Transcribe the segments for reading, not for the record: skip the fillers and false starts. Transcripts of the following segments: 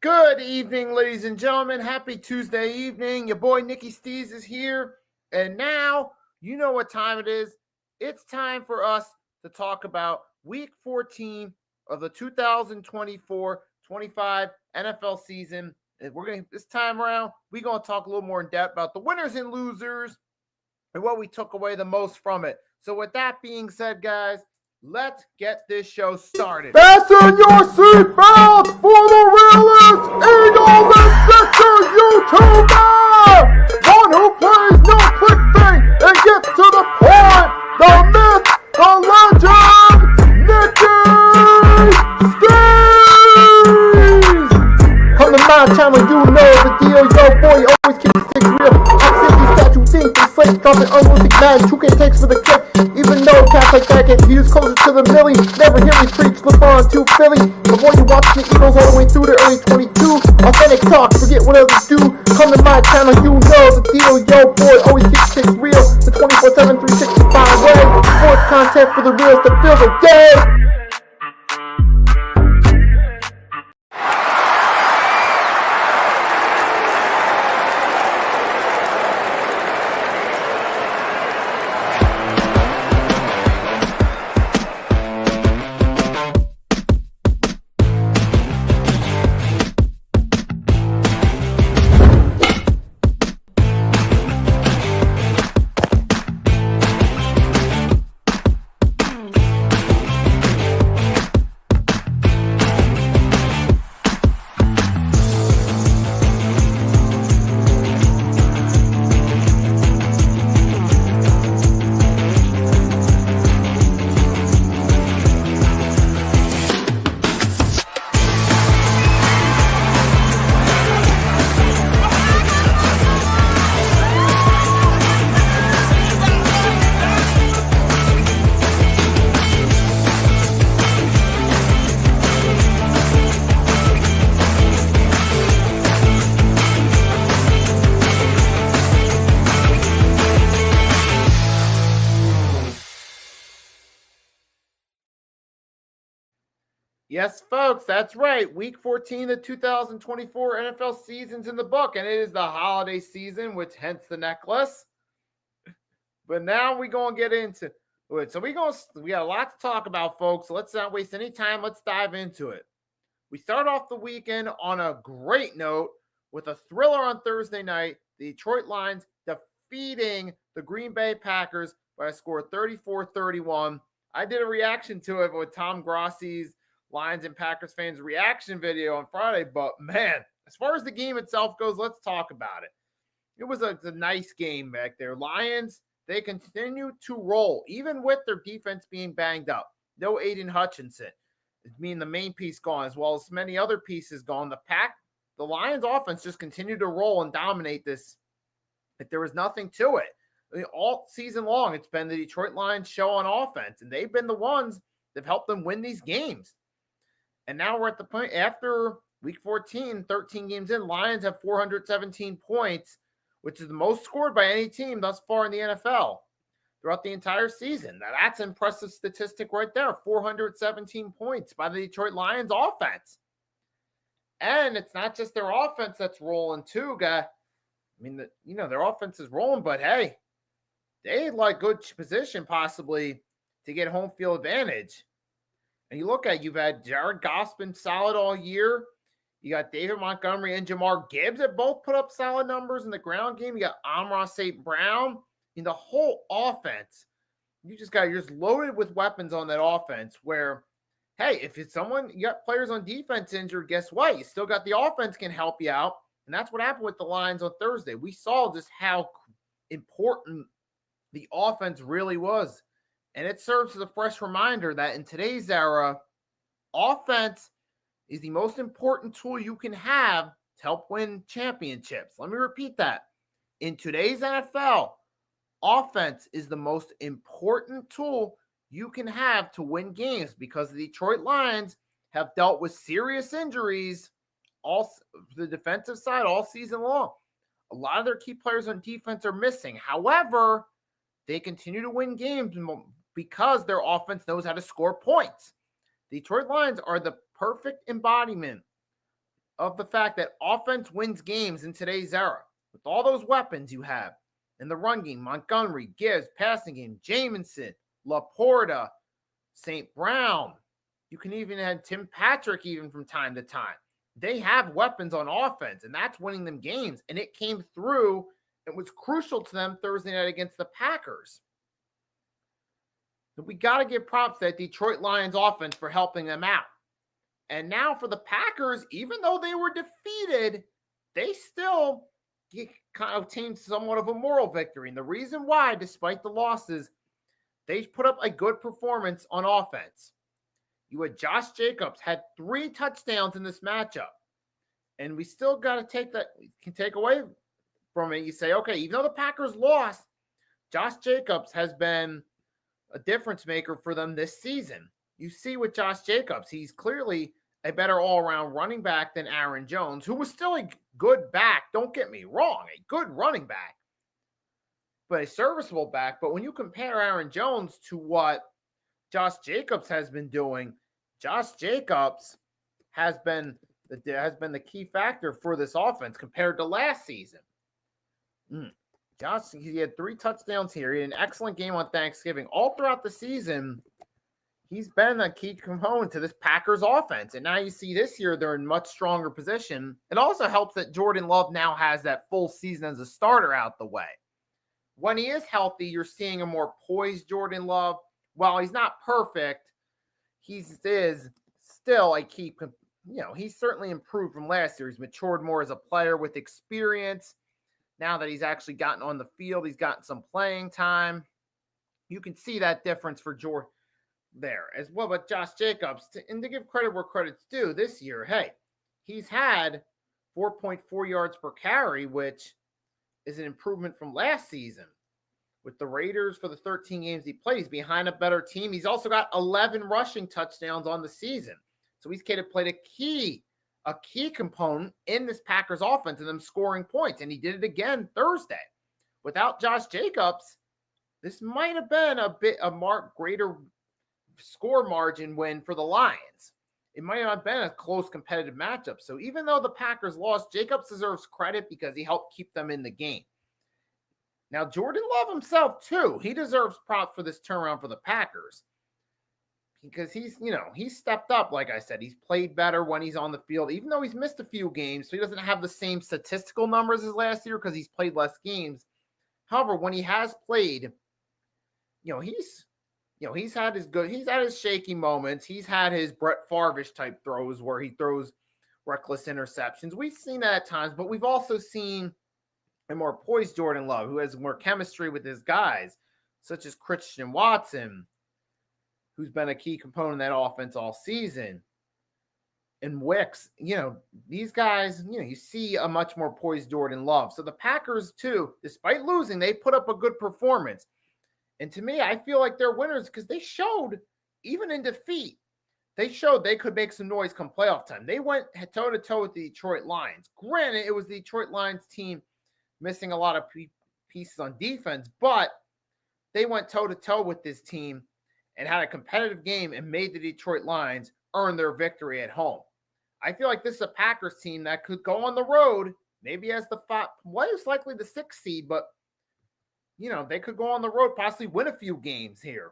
Good evening, ladies and gentlemen. Happy Tuesday evening. Your boy Nicky Stees is here. And now, you know what time it is. It's time for us to talk about week 14 of the 2024-25 NFL season. And this time around, we're going to talk a little more in depth about the winners and losers and what we took away the most from it. So with that being said, guys, let's get this show started. Fasten your seatbelts for the realest Eagles and Sixers YouTuber! One who plays no clickbait and gets to the point! The myth, the legend, Nicky Stees! Come to my channel, you know the deal. Yo, boy, always keep the sticks real. I'm simply statue, think they slate, dropping unrealistic mags. 2K takes for the clip. Even though cats like that get views closer to the milli, never hear me preach, LeBron to Philly. Before you watch the Eagles all the way through the early 22, authentic talk, forget what others do. Come to my channel, you know the deal. Yo, boy, always keep things real. The 24/7, 365 way. Sports content for the reals to fill the day. Yes, folks, that's right. Week 14 of the 2024 NFL season's in the book, and it is the holiday season, which hence the necklace. But now we're going to get into it. So we got a lot to talk about, folks. So let's not waste any time. Let's dive into it. We start off the weekend on a great note with a thriller on Thursday night. The Detroit Lions defeating the Green Bay Packers by a score of 34-31. I did a reaction to it with Tom Grossi's Lions and Packers fans reaction video on Friday, but man, as far as the game itself goes, let's talk about it. It was a nice game back there. Lions, they continue to roll, even with their defense being banged up. No Aiden Hutchinson, meaning the main piece gone, as well as many other pieces gone. The Lions offense just continued to roll and dominate this. Like there was nothing to it. I mean, all season long, it's been the Detroit Lions show on offense, and they've been the ones that have helped them win these games. And now we're at the point after week 14, 13 games in, Lions have 417 points, which is the most scored by any team thus far in the NFL throughout the entire season. Now, that's an impressive statistic right there. 417 points by the Detroit Lions offense. And it's not just their offense that's rolling too, guy. I mean, their offense is rolling, but hey, they like good position possibly to get home field advantage. And you look at, you've had Jared Goff been solid all year. You got David Montgomery and Jamar Gibbs that both put up solid numbers in the ground game. You got Amon-Ra St. Brown. In the whole offense, you're just loaded with weapons on that offense where, hey, if it's someone, you got players on defense injured, guess what? You still got the offense can help you out. And that's what happened with the Lions on Thursday. We saw just how important the offense really was. And it serves as a fresh reminder that in today's era, offense is the most important tool you can have to help win championships. Let me repeat that. In today's NFL, offense is the most important tool you can have to win games because the Detroit Lions have dealt with serious injuries all the defensive side all season long. A lot of their key players on defense are missing. However, they continue to win games because their offense knows how to score points. The Detroit Lions are the perfect embodiment of the fact that offense wins games in today's era. With all those weapons you have in the run game, Montgomery, Gibbs, passing game, Jamison, Laporta, St. Brown. You can even add Tim Patrick even from time to time. They have weapons on offense, and that's winning them games. And it came through. It was crucial to them Thursday night against the Packers. So we got to give props to that Detroit Lions offense for helping them out. And now for the Packers, even though they were defeated, they still kind of obtained somewhat of a moral victory. And the reason why, despite the losses, they put up a good performance on offense. You had Josh Jacobs had 3 touchdowns in this matchup. And we still got to take that, can take away from it. You say, okay, even though the Packers lost, Josh Jacobs has been a difference maker for them this season. You see with Josh Jacobs, he's clearly a better all-around running back than Aaron Jones, who was still a good back. Don't get me wrong, a good running back, but a serviceable back. But when you compare Aaron Jones to what Josh Jacobs has been doing, Josh Jacobs has been the key factor for this offense compared to last season. Josh, he had 3 touchdowns here. He had an excellent game on Thanksgiving. All throughout the season, he's been a key component to this Packers offense. And now you see this year, they're in much stronger position. It also helps that Jordan Love now has that full season as a starter out the way. When he is healthy, you're seeing a more poised Jordan Love. While he's not perfect, he is still a key. He's certainly improved from last year. He's matured more as a player with experience. Now that he's actually gotten on the field, he's gotten some playing time. You can see that difference for Jordan there as well. But Josh Jacobs, and to give credit where credit's due, this year, hey, he's had 4.4 yards per carry, which is an improvement from last season. With the Raiders, for the 13 games he plays behind a better team, he's also got 11 rushing touchdowns on the season. So he's played a key component in this Packers offense and them scoring points. And he did it again Thursday. Without Josh Jacobs, this might have been a bit a greater score margin win for the Lions. It might not have been a close competitive matchup. So even though the Packers lost, Jacobs deserves credit because he helped keep them in the game. Now, Jordan Love himself, too, he deserves props for this turnaround for the Packers because he's stepped up. Like I said, he's played better when he's on the field, even though he's missed a few games. So he doesn't have the same statistical numbers as last year because he's played less games. However, when he has played, he's had his shaky moments. He's had his Brett Favre-ish type throws where he throws reckless interceptions. We've seen that at times, but we've also seen a more poised Jordan Love who has more chemistry with his guys, such as Christian Watson, who's been a key component of that offense all season. And Wicks, these guys, you see a much more poised Jordan Love. So the Packers, too, despite losing, they put up a good performance. And to me, I feel like they're winners because they showed, even in defeat, they showed they could make some noise come playoff time. They went toe-to-toe with the Detroit Lions. Granted, it was the Detroit Lions team missing a lot of pieces on defense, but they went toe-to-toe with this team and had a competitive game and made the Detroit Lions earn their victory at home. I feel like this is a Packers team that could go on the road, maybe as the most likely the 6th seed, but they could go on the road, possibly win a few games here.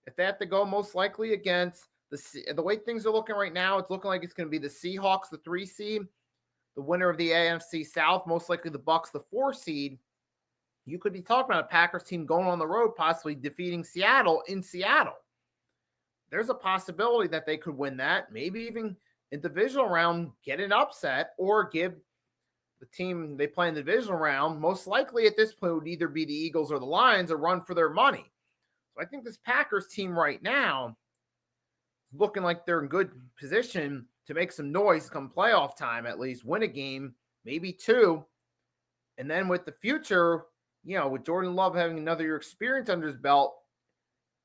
If they have to go most likely against the way things are looking right now, it's looking like it's going to be the Seahawks, the 3 seed, the winner of the AFC South, most likely the Bucs, the 4 seed. You could be talking about a Packers team going on the road, possibly defeating Seattle in Seattle. There's a possibility that they could win that, maybe even in the divisional round, get an upset, or give the team they play in the divisional round, most likely at this point would either be the Eagles or the Lions, a run for their money. So I think this Packers team right now is looking like they're in good position to make some noise come playoff time, at least win a game, maybe 2. And then with the future, with Jordan Love having another year experience under his belt,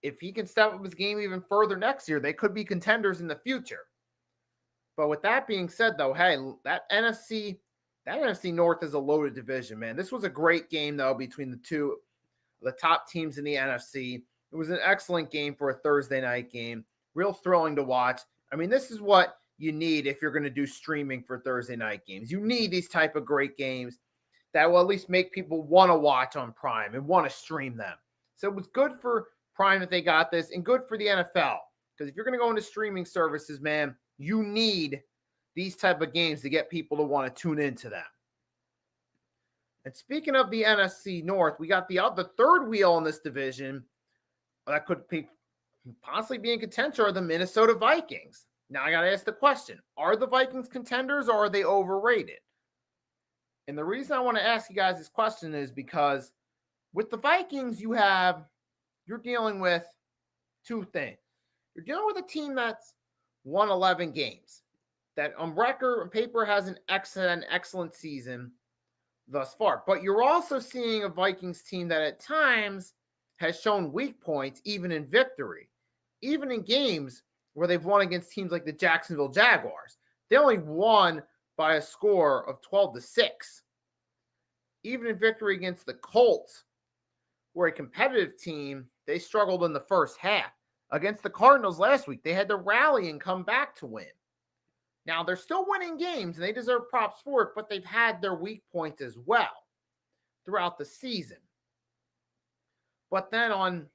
if he can step up his game even further next year, they could be contenders in the future. But with that being said, though, hey, that NFC North is a loaded division, man. This was a great game, though, between the top teams in the NFC. It was an excellent game for a Thursday night game. Real thrilling to watch. I mean, this is what you need if you're going to do streaming for Thursday night games. You need these type of great games that will at least make people want to watch on Prime and want to stream them. So it was good for Prime that they got this, and good for the NFL. Because if you're going to go into streaming services, man, you need these type of games to get people to want to tune into them. And speaking of the NFC North, we got the third wheel in this division that could possibly be in contention are the Minnesota Vikings. Now I got to ask the question, are the Vikings contenders or are they overrated? And the reason I want to ask you guys this question is because with the Vikings, you're dealing with two things. You're dealing with a team that's won 11 games, that on record, on paper, has an excellent season thus far. But you're also seeing a Vikings team that at times has shown weak points, even in victory, even in games where they've won against teams like the Jacksonville Jaguars. They only won by a score of 12-6. Even in victory against the Colts, who are a competitive team, they struggled in the first half. Against the Cardinals last week, they had to rally and come back to win. Now, they're still winning games, and they deserve props for it, but they've had their weak points as well throughout the season. But then on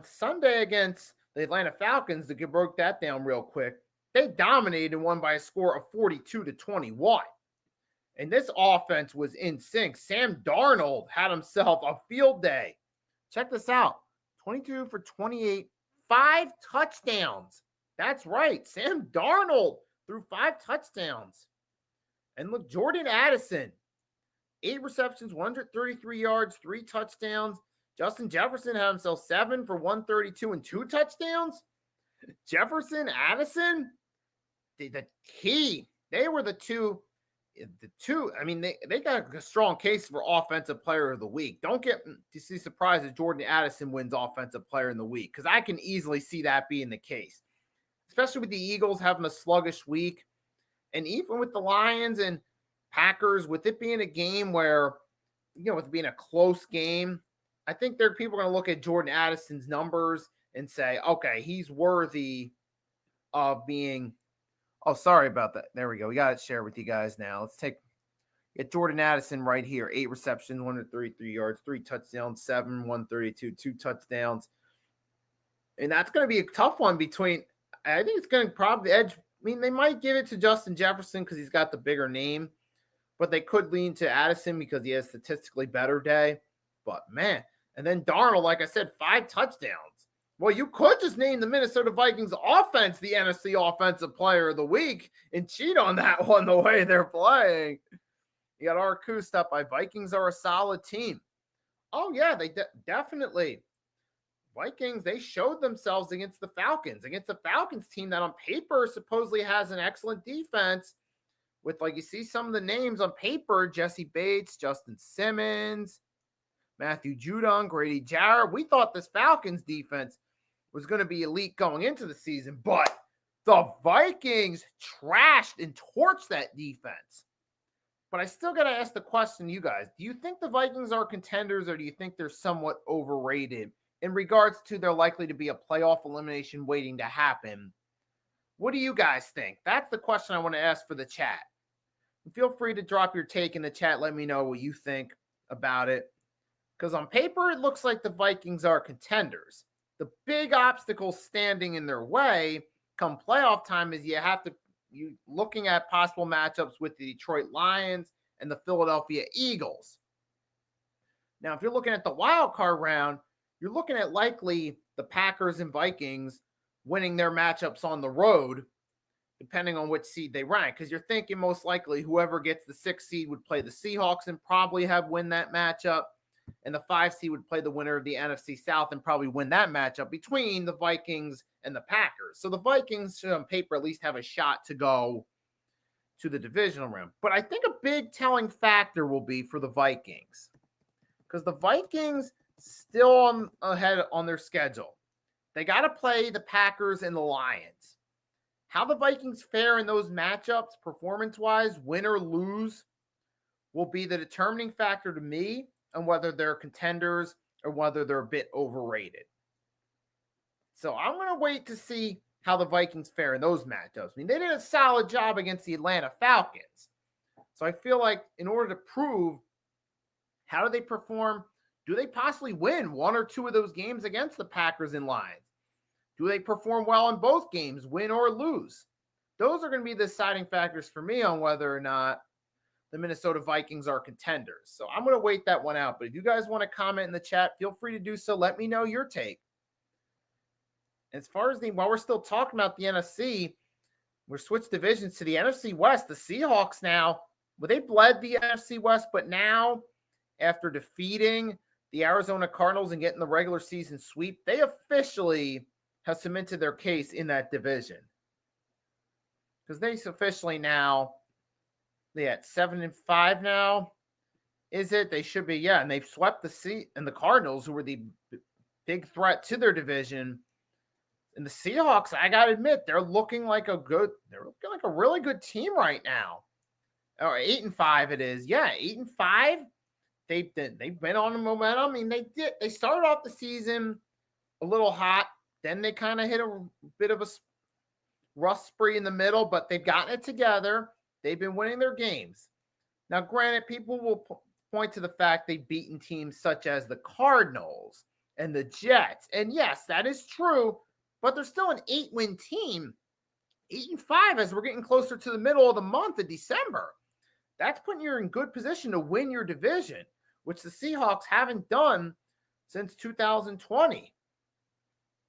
Sunday against the Atlanta Falcons, to break that down real quick, they dominated and won by a score of 42-21. And this offense was in sync. Sam Darnold had himself a field day. Check this out. 22 for 28, 5 touchdowns. That's right. Sam Darnold threw 5 touchdowns. And look, Jordan Addison, 8 receptions, 133 yards, 3 touchdowns. Justin Jefferson had himself 7 for 132 and 2 touchdowns. Jefferson, Addison, they were the two. I mean, they got a strong case for Offensive Player of the Week. Don't get to see surprised if Jordan Addison wins Offensive Player in the Week, because I can easily see that being the case, especially with the Eagles having a sluggish week. And even with the Lions and Packers, with it being a game where, with it being a close game, I think there are people going to look at Jordan Addison's numbers and say, okay, he's worthy of being. Oh, sorry about that. There we go. We got to share with you guys now. Let's get Jordan Addison right here. 8 receptions, 133 yards, 3 touchdowns, 7, 132, 2 touchdowns. And that's going to be a tough one between, I think it's going to probably edge. I mean, they might give it to Justin Jefferson because he's got the bigger name, but they could lean to Addison because he has a statistically better day. But man, and then Darnold, like I said, 5 touchdowns. Well, you could just name the Minnesota Vikings offense the NFC Offensive Player of the Week and cheat on that one the way they're playing. You got Arcus up by Vikings are a solid team. Oh, yeah, they definitely. Vikings, they showed themselves against the Falcons team that on paper supposedly has an excellent defense with, like, you see some of the names on paper, Jesse Bates, Justin Simmons, Matthew Judon, Grady Jarrett. We thought this Falcons defense was going to be elite going into the season, but the Vikings trashed and torched that defense. But I still got to ask the question, you guys, do you think the Vikings are contenders, or do you think they're somewhat overrated in regards to they're likely to be a playoff elimination waiting to happen? What do you guys think? That's the question I want to ask for the chat. Feel free to drop your take in the chat. Let me know what you think about it. Because on paper, it looks like the Vikings are contenders. The big obstacle standing in their way come playoff time is you looking at possible matchups with the Detroit Lions and the Philadelphia Eagles. Now, if you're looking at the wild card round, you're looking at likely the Packers and Vikings winning their matchups on the road, depending on which seed they rank. Because you're thinking most likely whoever gets the 6th seed would play the Seahawks and probably win that matchup. And the 5 seed would play the winner of the NFC South and probably win that matchup between the Vikings and the Packers. So the Vikings should on paper at least have a shot to go to the divisional round. But I think a big telling factor will be for the Vikings, because the Vikings still ahead on their schedule. They got to play the Packers and the Lions. How the Vikings fare in those matchups, performance-wise, win or lose, will be the determining factor to me on whether they're contenders or whether they're a bit overrated. So I'm going to wait to see how the Vikings fare in those matchups. I mean, they did a solid job against the Atlanta Falcons. So I feel like in order to prove how do they perform, do they possibly win one or two of those games against the Packers and Lions? Do they perform well in both games, win or lose? Those are going to be the deciding factors for me on whether or not the Minnesota Vikings are contenders. So I'm going to wait that one out. But if you guys want to comment in the chat, feel free to do so. Let me know your take. As far as while we're still talking about the NFC, we're switched divisions to the NFC West. The Seahawks now, well, they bled the NFC West, but now after defeating the Arizona Cardinals and getting the regular season sweep, they officially have cemented their case in that division. Because they officially now, they at 7-5 now. Is it? They should be, yeah. And they've swept the Cardinals, who were the big threat to their division. And the Seahawks, I gotta admit, they're looking like a really good team right now. Or 8-5 it is. Yeah, 8-5. They've been on the momentum. I mean, they started off the season a little hot. Then they kind of hit a bit of a rust spree in the middle, but they've gotten it together. They've been winning their games. Now, granted, people will point to the fact they've beaten teams such as the Cardinals and the Jets. And yes, that is true, but they're still an 8-win team. 8-5 as we're getting closer to the middle of the month of December. That's putting you in good position to win your division, which the Seahawks haven't done since 2020.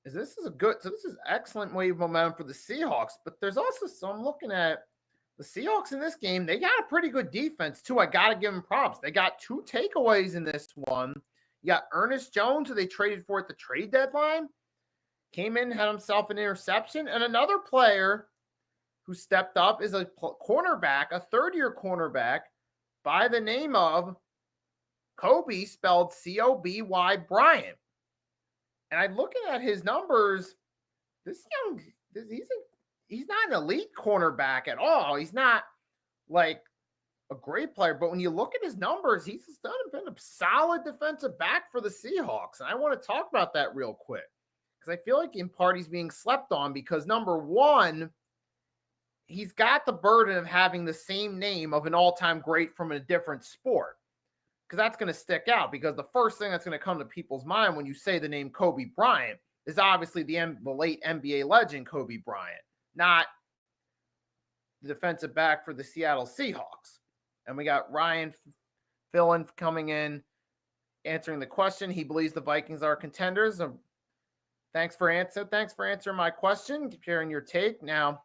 This is excellent wave momentum for the Seahawks, but there's also some looking at the Seahawks in this game. They got a pretty good defense too. I got to give them props. They got 2 takeaways in this one. You got Ernest Jones, who they traded for at the trade deadline, came in, had himself an interception, and another player who stepped up is a cornerback, a third-year cornerback by the name of Coby, spelled C-O-B-Y Bryant. And I'm looking at his numbers. He's not an elite cornerback at all. He's not like a great player, but when you look at his numbers, he's been a solid defensive back for the Seahawks. And I want to talk about that real quick because I feel like in part he's being slept on because number one, he's got the burden of having the same name of an all-time great from a different sport. Because that's going to stick out because the first thing that's going to come to people's mind when you say the name Kobe Bryant is obviously the late NBA legend Kobe Bryant, not the defensive back for the Seattle Seahawks. And we got Ryan Philin coming in, answering the question. He believes the Vikings are contenders. Thanks for answering my question, sharing your take. Now,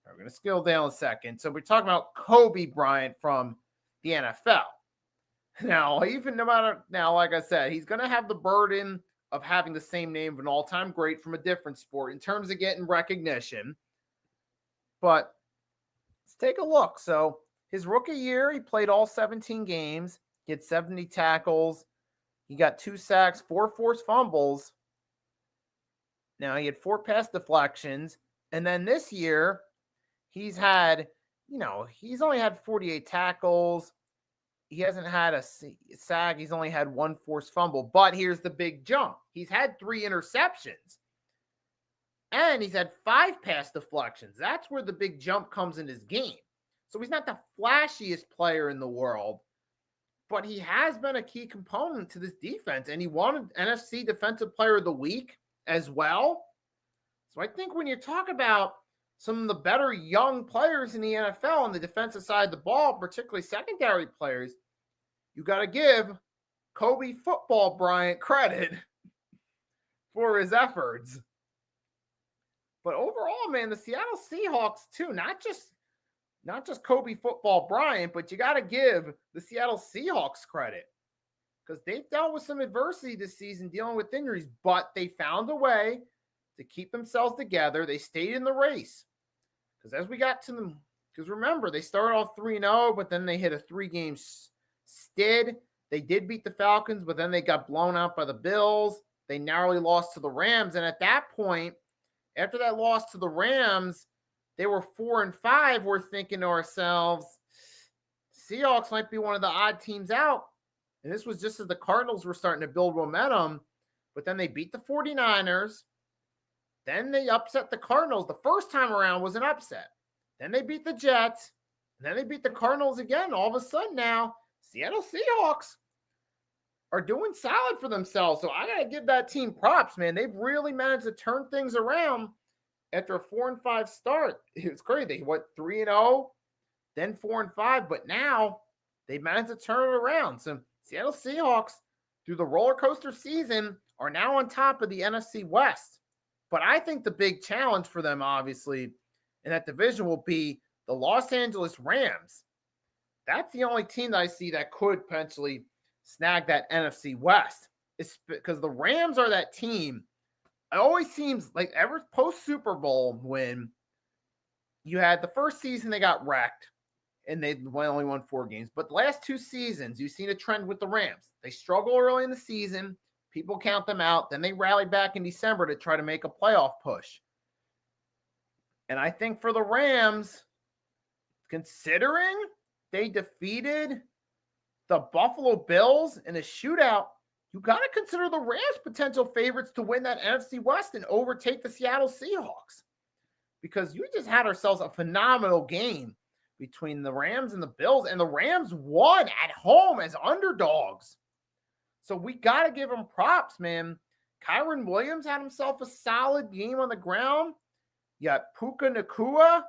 we're going to scale down a second. So we're talking about Kobe Bryant from the NFL. Now, like I said, he's going to have the burden of having the same name of an all-time great from a different sport in terms of getting recognition. But let's take a look. So his rookie year, he played all 17 games. He had 70 tackles. He got 2 sacks, 4 forced fumbles. Now, he had 4 pass deflections. And then this year, he's only had 48 tackles. He hasn't had a sack. He's only had 1 forced fumble. But here's the big jump. He's had 3 interceptions. And he's had 5 pass deflections. That's where the big jump comes in his game. So he's not the flashiest player in the world, but he has been a key component to this defense. And he won NFC Defensive Player of the Week as well. So I think when you talk about some of the better young players in the NFL on the defensive side of the ball, particularly secondary players, you got to give Kobe Football Bryant credit for his efforts. But overall, man, the Seattle Seahawks too, not just Kobe Football Bryant, but you got to give the Seattle Seahawks credit because they've dealt with some adversity this season dealing with injuries, but they found a way to keep themselves together. They stayed in the race. Because as we got to them, because remember, they started off 3-0, but then they hit a 3-game skid. They did beat the Falcons, but then they got blown out by the Bills. They narrowly lost to the Rams. And at that point, after that loss to the Rams, they were 4-5. We're thinking to ourselves, Seahawks might be one of the odd teams out. And this was just as the Cardinals were starting to build momentum. But then they beat the 49ers. Then they upset the Cardinals. The first time around was an upset. Then they beat the Jets. And then they beat the Cardinals again. All of a sudden now, Seattle Seahawks are doing solid for themselves. So I got to give that team props, man. They've really managed to turn things around after a 4-5 start. It's crazy. They went 3-0, then 4-5, but now they managed to turn it around. So Seattle Seahawks, through the roller coaster season, are now on top of the NFC West. But I think the big challenge for them, obviously, in that division will be the Los Angeles Rams. That's the only team that I see that could potentially snag that NFC West. It's because the Rams are that team. It always seems like ever post Super Bowl, when you had the first season they got wrecked and they only won 4 games. But the last 2 seasons, you've seen a trend with the Rams. They struggle early in the season. People count them out. Then they rally back in December to try to make a playoff push. And I think for the Rams, considering they defeated the Buffalo Bills in a shootout, you got to consider the Rams potential favorites to win that NFC West and overtake the Seattle Seahawks. Because you just had ourselves a phenomenal game between the Rams and the Bills, and the Rams won at home as underdogs. So we got to give them props, man. Kyren Williams had himself a solid game on the ground. Yeah, Puka Nacua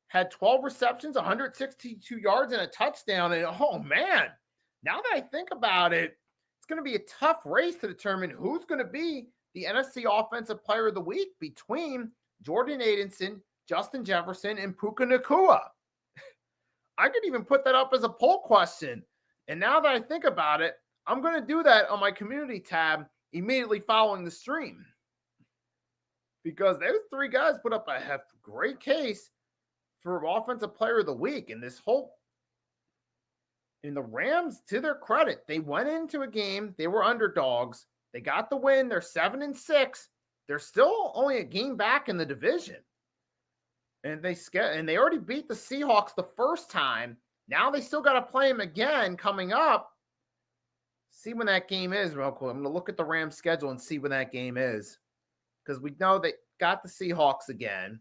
had 12 receptions, 162 yards, and a touchdown. And, oh, man, now that I think about it, it's going to be a tough race to determine who's going to be the NFC Offensive Player of the Week between Jordan Addison, Justin Jefferson, and Puka Nacua. I could even put that up as a poll question. And now that I think about it, I'm going to do that on my community tab immediately following the stream. Because those 3 guys put up a great case for Offensive Player of the Week. And the Rams, to their credit, they went into a game. They were underdogs. They got the win. They're 7-6. They're still only a game back in the division. And they already beat the Seahawks the first time. Now they still got to play them again coming up. See when that game is real quick. I'm going to look at the Rams schedule and see when that game is. Because we know they got the Seahawks again.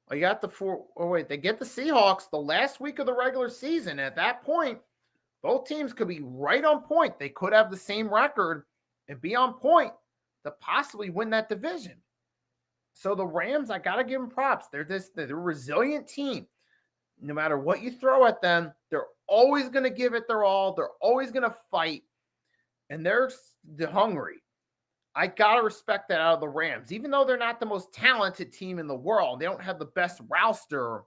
They get the Seahawks the last week of the regular season. At that point, both teams could be right on point. They could have the same record and be on point to possibly win that division. So the Rams, I got to give them props. They're a resilient team. No matter what you throw at them, they're always going to give it their all. They're always going to fight. And they're hungry. I got to respect that out of the Rams. Even though they're not the most talented team in the world, they don't have the best roster.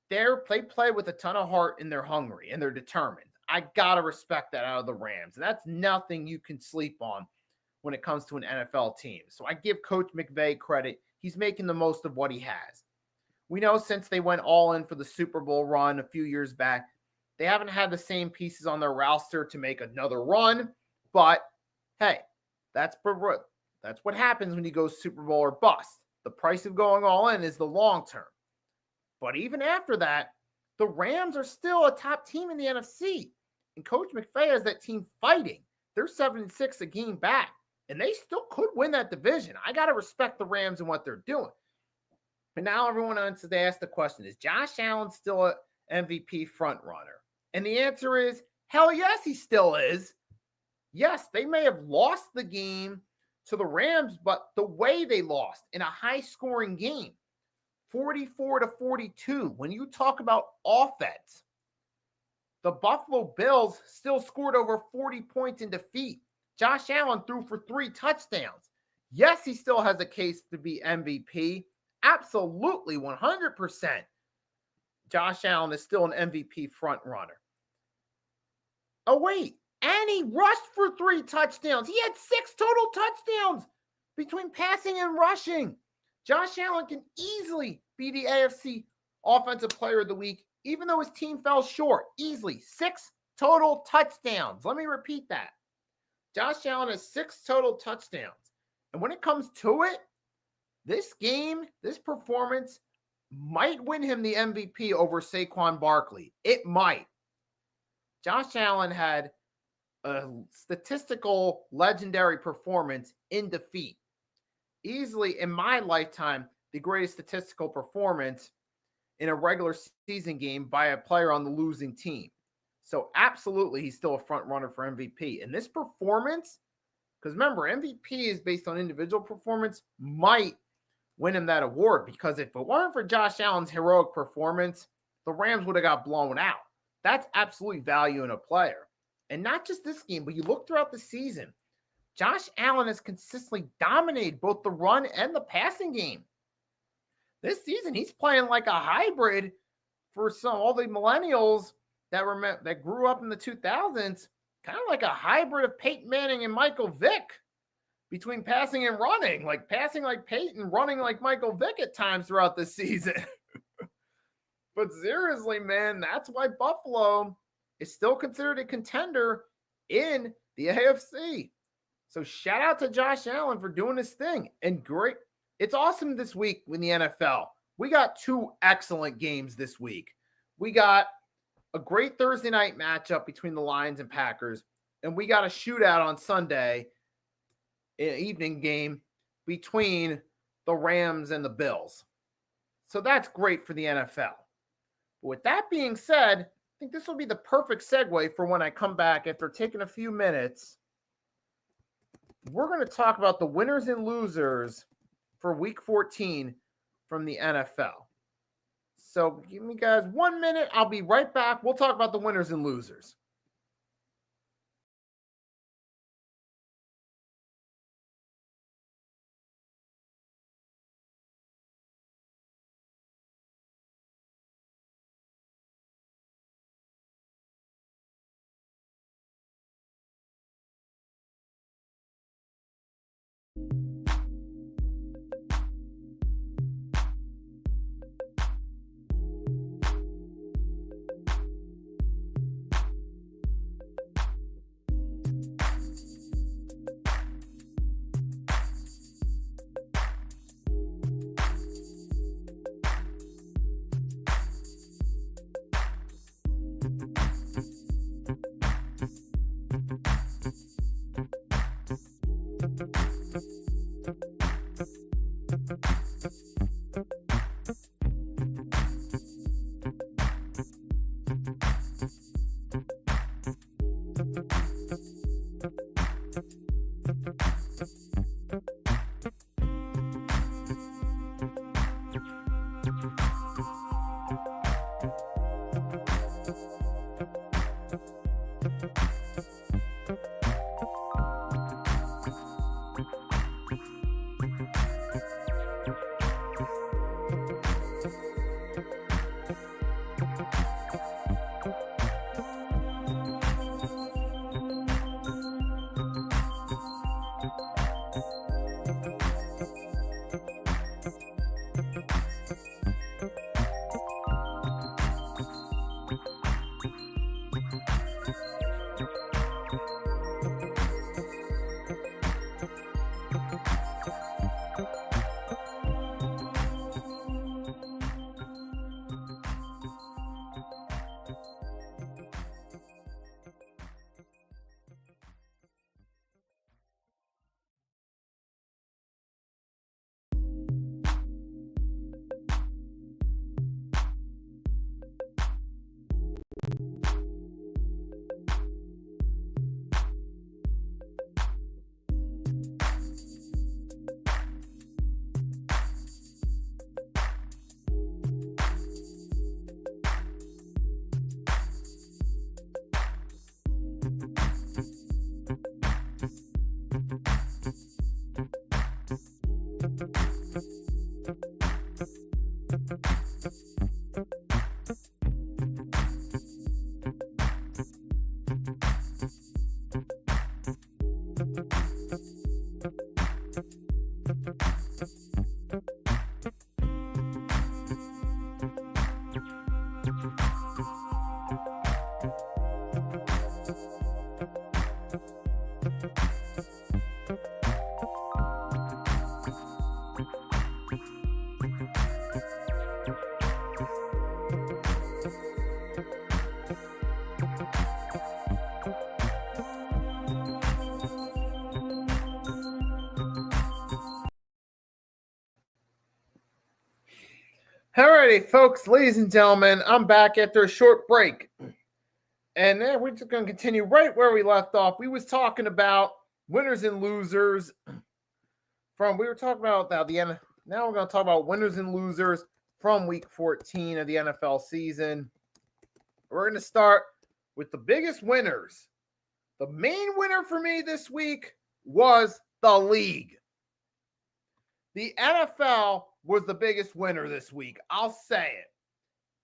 They play with a ton of heart, and they're hungry, and they're determined. I got to respect that out of the Rams. And that's nothing you can sleep on when it comes to an NFL team. So I give Coach McVay credit. He's making the most of what he has. We know since they went all in for the Super Bowl run a few years back, they haven't had the same pieces on their roster to make another run. But, hey, that's what happens when you go Super Bowl or bust. The price of going all in is the long term. But even after that, the Rams are still a top team in the NFC. And Coach McVay has that team fighting. They're 7-6 a game back. And they still could win that division. I got to respect the Rams and what they're doing. And now everyone wants to ask the question, is Josh Allen still an MVP frontrunner? And the answer is, hell yes, he still is. Yes, they may have lost the game to the Rams, but the way they lost in a high-scoring game, 44-42, when you talk about offense, the Buffalo Bills still scored over 40 points in defeat. Josh Allen threw for 3 touchdowns. Yes, he still has a case to be MVP. Absolutely, 100%. Josh Allen is still an MVP frontrunner. Oh, wait. And he rushed for 3 touchdowns. He had 6 total touchdowns between passing and rushing. Josh Allen can easily be the AFC Offensive Player of the Week, even though his team fell short. Easily. 6 total touchdowns. Let me repeat that. Josh Allen has 6 total touchdowns. And when it comes to it, this game, this performance might win him the MVP over Saquon Barkley. It might. Josh Allen had a statistical legendary performance in defeat. Easily, in my lifetime, the greatest statistical performance in a regular season game by a player on the losing team. So absolutely, he's still a front runner for MVP. And this performance, because remember, MVP is based on individual performance, might win him that award. Because if it weren't for Josh Allen's heroic performance, the Rams would have got blown out. That's absolutely value in a player. And not just this game, but you look throughout the season, Josh Allen has consistently dominated both the run and the passing game. This season, he's playing like a hybrid for all the millennials that grew up in the 2000s, kind of like a hybrid of Peyton Manning and Michael Vick between passing and running, like passing like Peyton, running like Michael Vick at times throughout the season. But seriously, man, that's why Buffalo is still considered a contender in the AFC. So shout out to Josh Allen for doing his thing. And great. It's awesome this week in the NFL. We got two excellent games this week. We got a great Thursday night matchup between the Lions and Packers. And we got a shootout on Sunday, an evening game between the Rams and the Bills. So that's great for the NFL. But with that being said, I think this will be the perfect segue for when I come back after taking a few minutes. We're going to talk about the winners and losers for week 14 from the NFL. So give me guys 1 minute. I'll be right back. We'll talk about the winners and losers. Alrighty, folks, ladies and gentlemen, I'm back after a short break. And then we're just going to continue right where we left off. We was talking about winners and losers we were talking about now we're going to talk about winners and losers from week 14 of the NFL season. We're going to start with the biggest winners. The main winner for me this week was the league. The NFL was the biggest winner this week. I'll say it.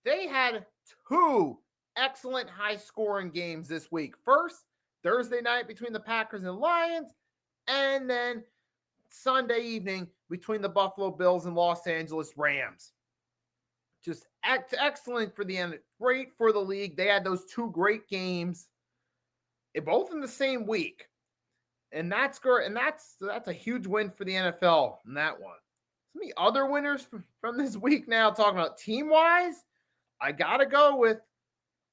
They had two excellent high-scoring games this week. First, Thursday night between the Packers and Lions, and then Sunday evening between the Buffalo Bills and Los Angeles Rams. Just excellent for the end. Great for the league. They had those two great games, both in the same week. And that's great. And that's a huge win for the NFL in that one. Some of the other winners from this week now, talking about team-wise, I got to go with,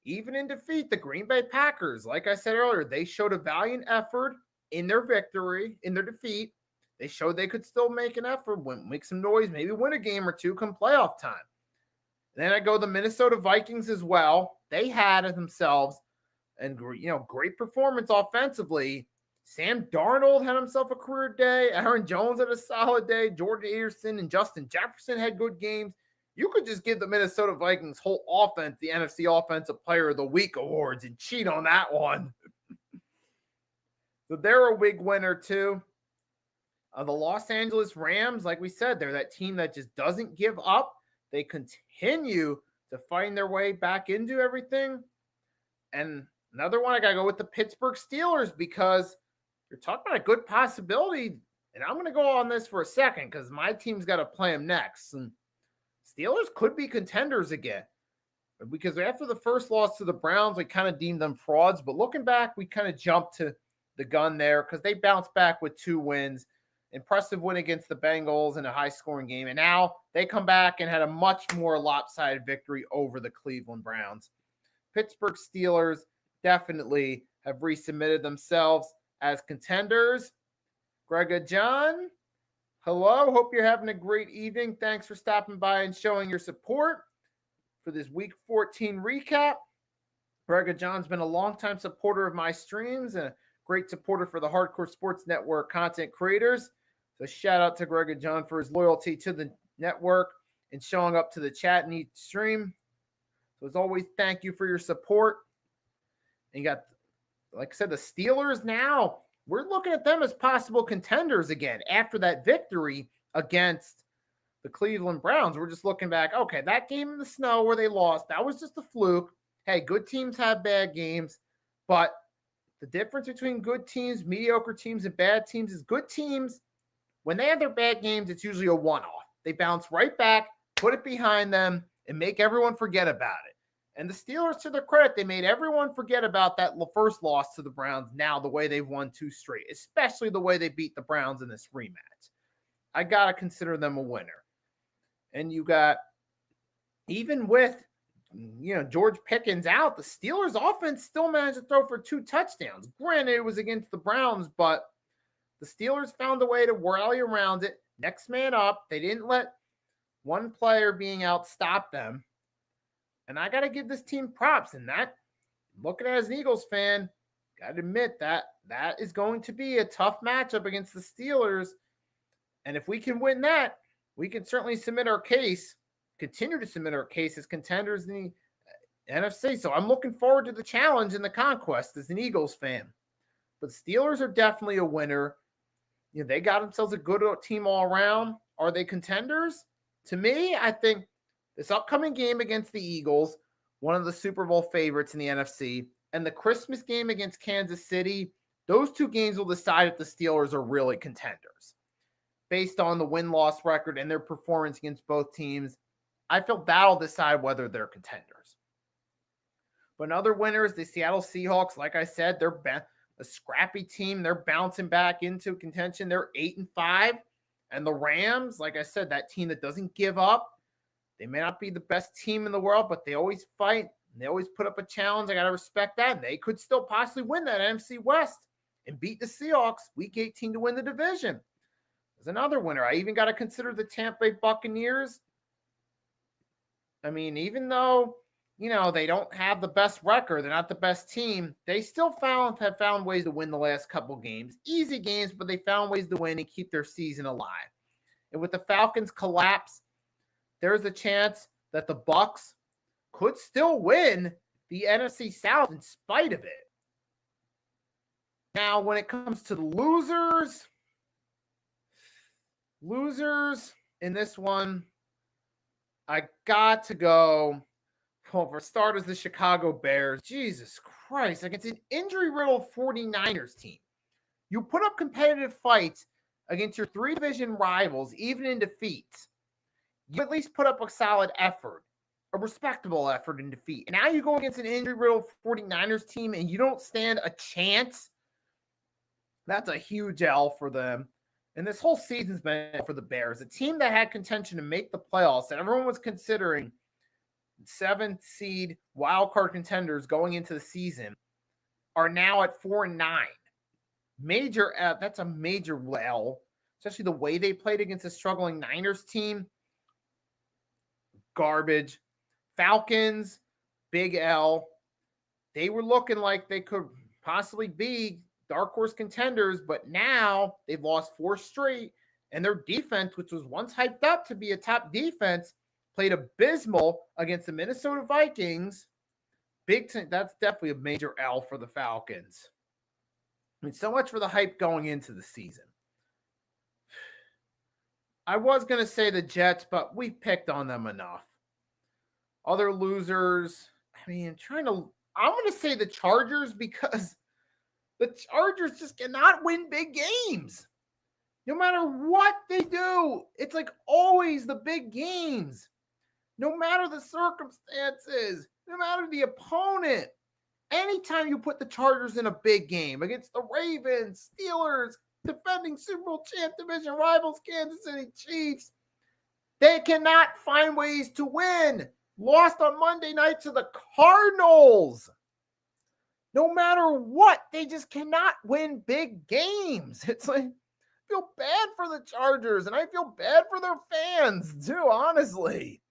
even in defeat, the Green Bay Packers. Like I said earlier, they showed a valiant effort in their defeat. They showed they could still make an effort, make some noise, maybe win a game or two come playoff time. Then I go the Minnesota Vikings as well. They had themselves great performance offensively. Sam Darnold had himself a career day. Aaron Jones had a solid day. Jordan Anderson and Justin Jefferson had good games. You could just give the Minnesota Vikings whole offense the NFC Offensive Player of the Week awards and cheat on that one. So they're a big winner too. The Los Angeles Rams, like we said, they're that team that just doesn't give up. They continue to find their way back into everything. And another one, I got to go with the Pittsburgh Steelers, because you're talking about a good possibility. And I'm going to go on this for a second because my team's got to play them next. And Steelers could be contenders again, because after the first loss to the Browns, we kind of deemed them frauds. But looking back, we kind of jumped to the gun there because they bounced back with 2 wins. Impressive win against the Bengals in a high-scoring game. And now they come back and had a much more lopsided victory over the Cleveland Browns. Pittsburgh Steelers definitely have resubmitted themselves as contenders. Grega John, hello. Hope you're having a great evening. Thanks for stopping by and showing your support for this Week 14 recap. Grega John's been a longtime supporter of my streams and a great supporter for the Hardcore Sports Network content creators. So shout out to Grega John for his loyalty to the network and showing up to the chat in each stream. So as always, thank you for your support. And you got, like I said, the Steelers now, we're looking at them as possible contenders again after that victory against the Cleveland Browns. We're just looking back, okay, that game in the snow where they lost, that was just a fluke. Hey, good teams have bad games, but the difference between good teams, mediocre teams, and bad teams is good teams, when they have their bad games, it's usually a one-off. They bounce right back, put it behind them, and make everyone forget about it. And the Steelers, to their credit, they made everyone forget about that first loss to the Browns now the way they've won 2 straight, especially the way they beat the Browns in this rematch. I got to consider them a winner. And you got, even with George Pickens out, the Steelers offense still managed to throw for 2 touchdowns. Granted, it was against the Browns, but the Steelers found a way to rally around it. Next man up. They didn't let one player being out stop them. And I got to give this team props. And that, looking at it as an Eagles fan, got to admit that is going to be a tough matchup against the Steelers. And if we can win that, we can certainly continue to submit our case as contenders in the NFC. So I'm looking forward to the challenge and the conquest as an Eagles fan. But Steelers are definitely a winner. They got themselves a good team all around. Are they contenders? To me, I think this upcoming game against the Eagles, one of the Super Bowl favorites in the NFC, and the Christmas game against Kansas City, those 2 games will decide if the Steelers are really contenders. Based on the win-loss record and their performance against both teams, I feel that'll decide whether they're contenders. But another winner is the Seattle Seahawks. Like I said, they're a scrappy team. They're bouncing back into contention. They're 8-5. And the Rams, like I said, that team that doesn't give up. They may not be the best team in the world, but they always fight. And they always put up a challenge. I got to respect that. They could still possibly win that NFC West and beat the Seahawks Week 18 to win the division. There's another winner. I even got to consider the Tampa Bay Buccaneers. I mean, even though, they don't have the best record, they're not the best team, they still have found ways to win the last couple games. Easy games, but they found ways to win and keep their season alive. And with the Falcons' collapse, there's a chance that the Bucs could still win the NFC South in spite of it. Now, when it comes to the losers in this one, I got to go. Well, for starters, the Chicago Bears. Jesus Christ. Like, it's an injury-riddled 49ers team. You put up competitive fights against your 3 division rivals, even in defeat. You at least put up a solid effort, a respectable effort in defeat. And now you go against an injury-riddled 49ers team and you don't stand a chance. That's a huge L for them. And this whole season's been for the Bears, a team that had contention to make the playoffs, and everyone was considering 7th seed wildcard contenders going into the season, are now at 4-9. Major F. That's a major L, especially the way they played against a struggling Niners team. Garbage. Falcons, big L. They were looking like they could possibly be dark horse contenders, but now they've lost 4 straight, and their defense, which was once hyped up to be a top defense, played abysmal against the Minnesota Vikings. That's definitely a major L for the Falcons. I mean, so much for the hype going into the season. I was going to say the Jets, but we picked on them enough. Other losers, I mean, I'm going to say the Chargers because the Chargers just cannot win big games. No matter what they do, it's like always the big games. No matter the circumstances, no matter the opponent. Anytime you put the Chargers in a big game against the Ravens, Steelers, defending Super Bowl champ division rivals, Kansas City Chiefs, they cannot find ways to win. Lost on Monday night to the Cardinals. No matter what, they just cannot win big games. It's like, I feel bad for the Chargers, and I feel bad for their fans, too, honestly.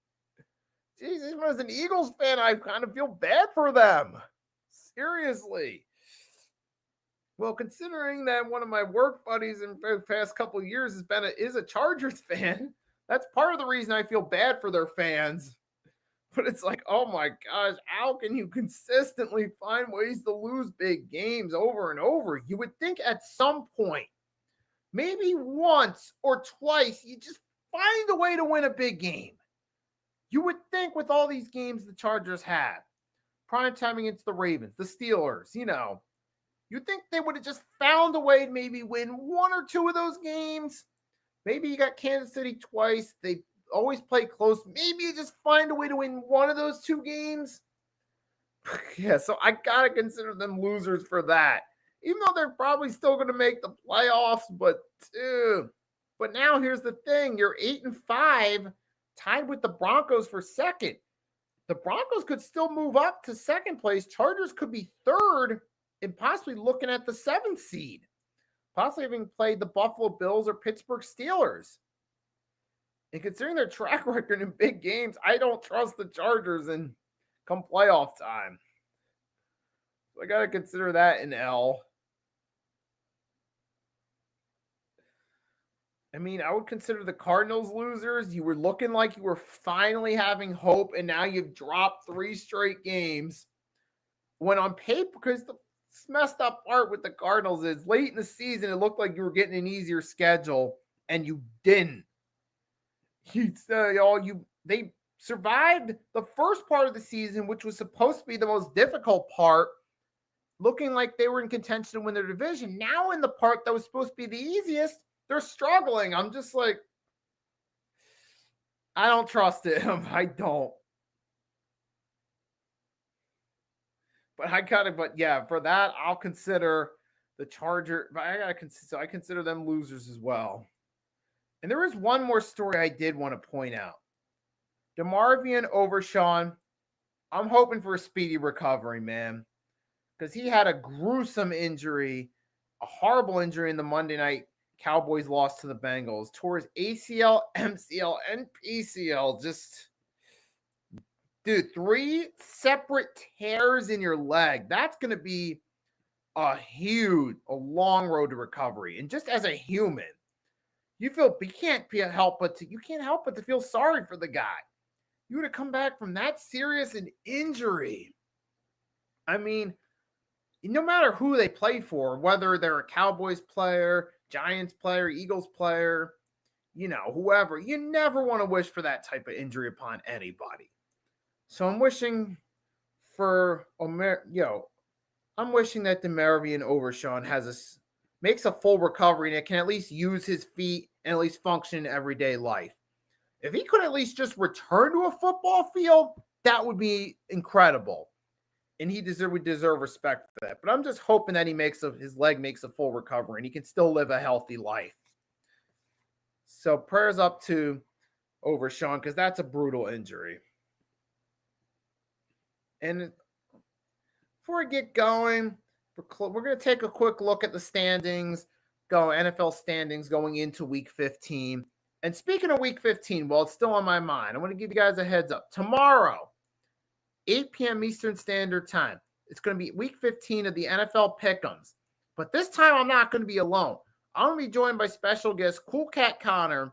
Jeez, even as an Eagles fan, I kind of feel bad for them. Seriously. Well, considering that one of my work buddies in the past couple of years is a Chargers fan, that's part of the reason I feel bad for their fans. But it's like, oh my gosh, how can you consistently find ways to lose big games over and over? You would think at some point, maybe once or twice, you just find a way to win a big game. You would think with all these games the Chargers had, prime time against the Ravens, the Steelers, you'd think they would have just found a way to maybe win 1 or 2 of those games. Maybe you got Kansas City twice. They always play close. Maybe you just find a way to win 1 of those 2 games. Yeah, so I got to consider them losers for that. Even though they're probably still going to make the playoffs, but now here's the thing. You're 8-5, tied with the Broncos for second. The Broncos could still move up to second place. Chargers could be third and possibly looking at the 7th seed. Possibly having played the Buffalo Bills or Pittsburgh Steelers. And considering their track record in big games, I don't trust the Chargers in come playoff time. So I got to consider that an L. I mean, I would consider the Cardinals losers. You were looking like you were finally having hope, and now you've dropped 3 straight games. When on paper, because the messed up part with the Cardinals is late in the season, it looked like you were getting an easier schedule, and you didn't. They survived the first part of the season, which was supposed to be the most difficult part, looking like they were in contention to win their division. Now in the part that was supposed to be the easiest, they're struggling. I'm just like, I don't trust him. I don't. But yeah, for that, I'll consider the Charger. But I consider them losers as well. And there is one more story I did want to point out. DeMarvion Overshawn, I'm hoping for a speedy recovery, man. Because he had a gruesome injury, a horrible injury in the Monday night Cowboys loss to the Bengals. Tore his ACL, MCL, and PCL. Just Dude, 3 separate tears in your leg. That's going to be a long road to recovery. And just as a human, you can't help but to feel sorry for the guy. You would have come back from that serious an injury. I mean, no matter who they play for, whether they're a Cowboys player, Giants player, Eagles player, whoever, you never want to wish for that type of injury upon anybody. So I'm wishing for I'm wishing that DeMavion Overshown makes a full recovery and it can at least use his feet and at least function in everyday life. If he could at least just return to a football field, that would be incredible. And he would deserve respect for that. But I'm just hoping that his leg makes a full recovery and he can still live a healthy life. So prayers up to Overshown because that's a brutal injury. And before we get going, we're going to take a quick look at the standings, NFL standings going into Week 15. And speaking of Week 15, well, it's still on my mind. I want to give you guys a heads up. Tomorrow, 8 p.m. Eastern Standard Time, it's going to be Week 15 of the NFL Pick'ems. But this time, I'm not going to be alone. I'm going to be joined by special guest Cool Cat Connor.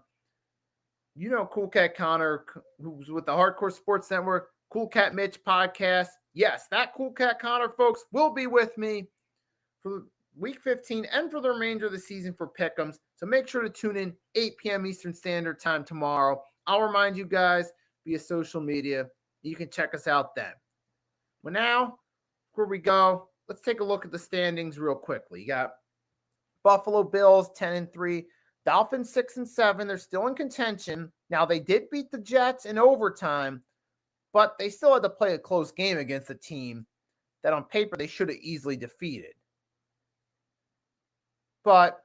You know Cool Cat Connor, who's with the Hardcore Sports Network, Cool Cat Mitch podcast. Yes, that Cool Cat Connor, folks, will be with me for Week 15 and for the remainder of the season for Pick'ems. So make sure to tune in 8 p.m. Eastern Standard Time tomorrow. I'll remind you guys via social media. You can check us out then. Well, now, before we go, let's take a look at the standings real quickly. You got Buffalo Bills 10-3, Dolphins 6-7. They're still in contention. Now, they did beat the Jets in overtime, but they still had to play a close game against a team that on paper they should have easily defeated. But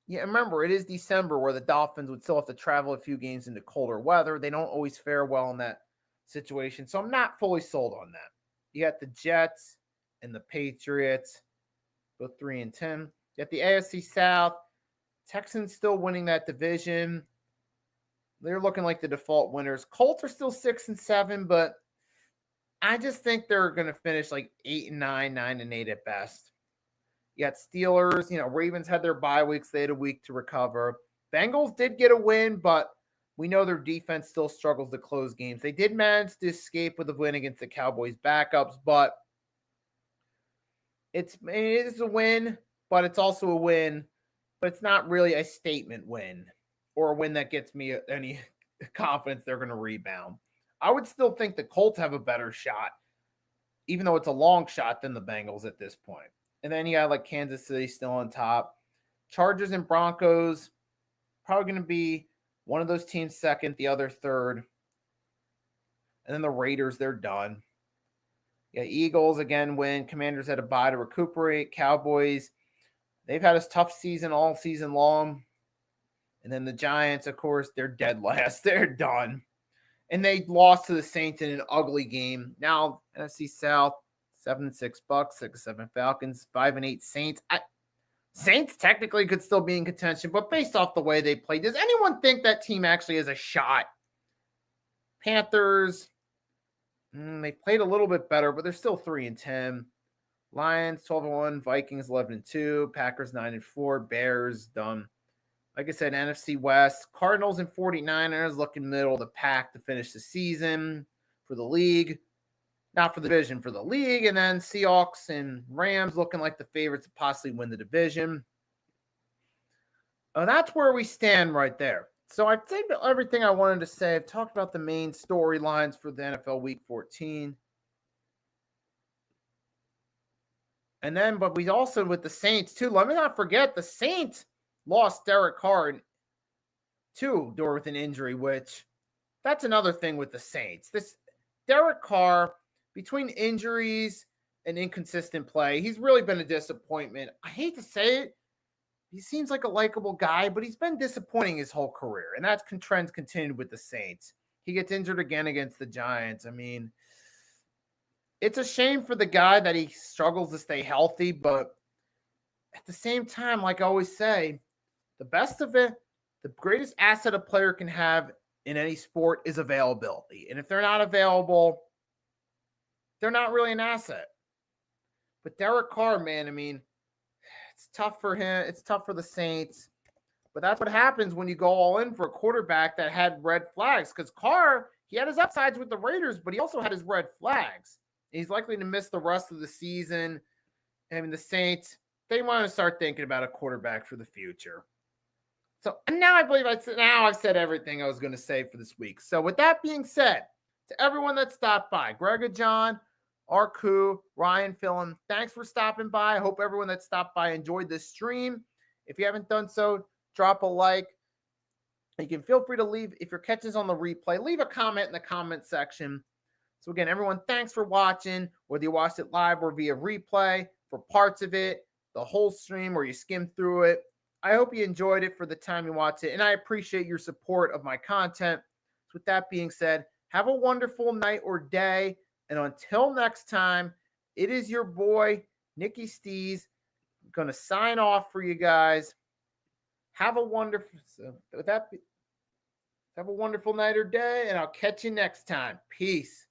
yeah, remember, it is December where the Dolphins would still have to travel a few games into colder weather. They don't always fare well in that situation. So I'm not fully sold on that. You got the Jets and the Patriots, both 3-10. You got the AFC South. Texans still winning that division. They're looking like the default winners. Colts are still 6-7, but I just think they're going to finish like 8-9, 9-8 at best. You got Steelers. Ravens had their bye weeks. They had a week to recover. Bengals did get a win, but we know their defense still struggles to close games. They did manage to escape with a win against the Cowboys backups, but it is a win, but it's also a win, but it's not really a statement win or a win that gets me any confidence they're going to rebound. I would still think the Colts have a better shot, even though it's a long shot, than the Bengals at this point. And then you got like Kansas City still on top. Chargers and Broncos, probably going to be one of those teams second, the other third. And then the Raiders, they're done. Yeah, Eagles again win. Commanders had a bye to recuperate. Cowboys, they've had a tough season all season long. And then the Giants, of course, they're dead last. They're done. And they lost to the Saints in an ugly game. Now, NFC South, 7-6 Bucks, 6-7 Falcons, 5-8 Saints. Saints technically could still be in contention, but based off the way they played, does anyone think that team actually has a shot? Panthers, they played a little bit better, but they're still 3-10. Lions 12-1, Vikings 11-2, Packers 9-4, Bears done. Like I said, NFC West, Cardinals and 49ers looking middle of the pack to finish the season for the league. Not for the division, for the league. And then Seahawks and Rams looking like the favorites to possibly win the division. That's where we stand right there. So I've said everything I wanted to say. I've talked about the main storylines for the NFL Week 14. And then, but we also, with the Saints too, let me not forget, the Saints lost Derek Carr too, with an injury, which that's another thing with the Saints. This Derek Carr, between injuries and inconsistent play, he's really been a disappointment. I hate to say it. He seems like a likable guy, but he's been disappointing his whole career. And that's trends continued with the Saints. He gets injured again against the Giants. I mean, it's a shame for the guy that he struggles to stay healthy, but at the same time, like I always say, the best of it, the greatest asset a player can have in any sport is availability. And if they're not available, they're not really an asset. But Derek Carr, man, I mean, it's tough for him. It's tough for the Saints. But that's what happens when you go all in for a quarterback that had red flags. Because Carr, he had his upsides with the Raiders, but he also had his red flags. He's likely to miss the rest of the season. I mean, the Saints, they want to start thinking about a quarterback for the future. So now I believe I've said everything I was going to say for this week. So with that being said, to everyone that stopped by, Greg, John, Arku, Ryan, Philin, thanks for stopping by. I hope everyone that stopped by enjoyed this stream. If you haven't done so, drop a like. You can feel free to leave, if you're catching this on the replay, leave a comment in the comment section. So again, everyone, thanks for watching, whether you watched it live or via replay, for parts of it, the whole stream, or you skimmed through it. I hope you enjoyed it for the time you watched it, and I appreciate your support of my content. So with that being said, have a wonderful night or day, and until next time, it is your boy, Nicky Stees, going to sign off for you guys. Have a wonderful night or day, and I'll catch you next time. Peace.